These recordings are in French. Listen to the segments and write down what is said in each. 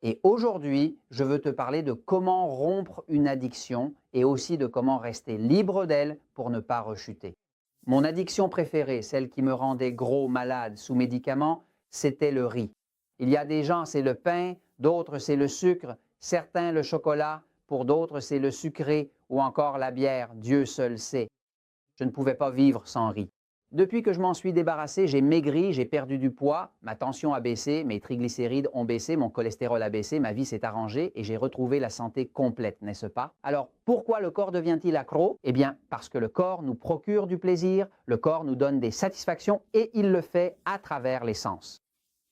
Et aujourd'hui, je veux te parler de comment rompre une addiction et aussi de comment rester libre d'elle pour ne pas rechuter. Mon addiction préférée, celle qui me rendait gros, malade, sous médicaments, c'était le riz. Il y a des gens, c'est le pain, d'autres, c'est le sucre, certains, le chocolat, pour d'autres, c'est le sucré ou encore la bière, Dieu seul sait. Je ne pouvais pas vivre sans riz. Depuis que je m'en suis débarrassé, j'ai maigri, j'ai perdu du poids, ma tension a baissé, mes triglycérides ont baissé, mon cholestérol a baissé, ma vie s'est arrangée et j'ai retrouvé la santé complète, n'est-ce pas? Alors, pourquoi le corps devient-il accro? Eh bien, parce que le corps nous procure du plaisir, le corps nous donne des satisfactions et il le fait à travers les sens.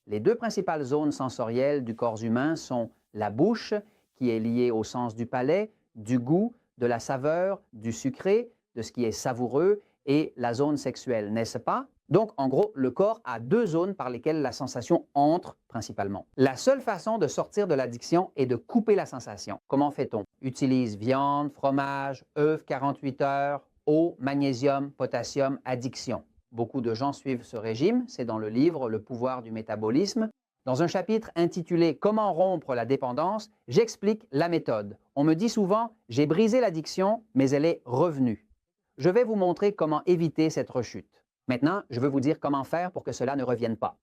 Les deux principales zones sensorielles du corps humain sont la bouche, qui est liée au sens du palais, du goût, de la saveur, du sucré, de ce qui est savoureux, et la zone sexuelle, n'est-ce pas? Donc, en gros, le corps a deux zones par lesquelles la sensation entre principalement. La seule façon de sortir de l'addiction est de couper la sensation. Comment fait-on? Utilise viande, fromage, œufs 48 heures, eau, magnésium, potassium, addiction. Beaucoup de gens suivent ce régime, c'est dans le livre Le pouvoir du métabolisme. Dans un chapitre intitulé Comment rompre la dépendance, j'explique la méthode. On me dit souvent, j'ai brisé l'addiction, mais elle est revenue. Je vais vous montrer comment éviter cette rechute. Maintenant, je veux vous dire comment faire pour que cela ne revienne pas.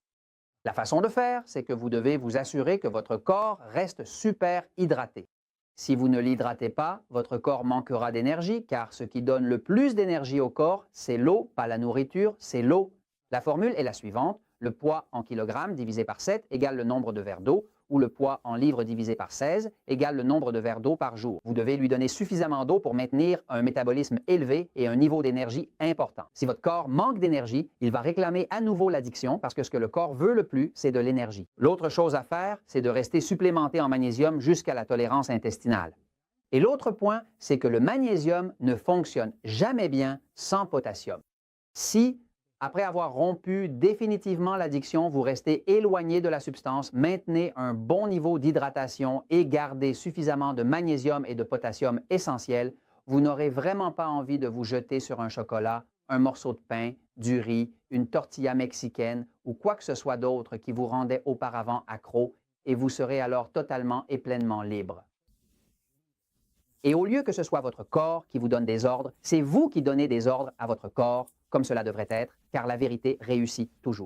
La façon de faire, c'est que vous devez vous assurer que votre corps reste super hydraté. Si vous ne l'hydratez pas, votre corps manquera d'énergie, car ce qui donne le plus d'énergie au corps, c'est l'eau, pas la nourriture, c'est l'eau. La formule est la suivante, le poids en kilogrammes divisé par 7 égale le nombre de verres d'eau, ou le poids en livres divisé par 16 égale le nombre de verres d'eau par jour. Vous devez lui donner suffisamment d'eau pour maintenir un métabolisme élevé et un niveau d'énergie important. Si votre corps manque d'énergie, il va réclamer à nouveau l'addiction parce que ce que le corps veut le plus, c'est de l'énergie. L'autre chose à faire, c'est de rester supplémenté en magnésium jusqu'à la tolérance intestinale. Et l'autre point, c'est que le magnésium ne fonctionne jamais bien sans potassium. Si après avoir rompu définitivement l'addiction, vous restez éloigné de la substance, maintenez un bon niveau d'hydratation et gardez suffisamment de magnésium et de potassium essentiels, vous n'aurez vraiment pas envie de vous jeter sur un chocolat, un morceau de pain, du riz, une tortilla mexicaine ou quoi que ce soit d'autre qui vous rendait auparavant accro et vous serez alors totalement et pleinement libre. Et au lieu que ce soit votre corps qui vous donne des ordres, c'est vous qui donnez des ordres à votre corps, comme cela devrait être, car la vérité réussit toujours.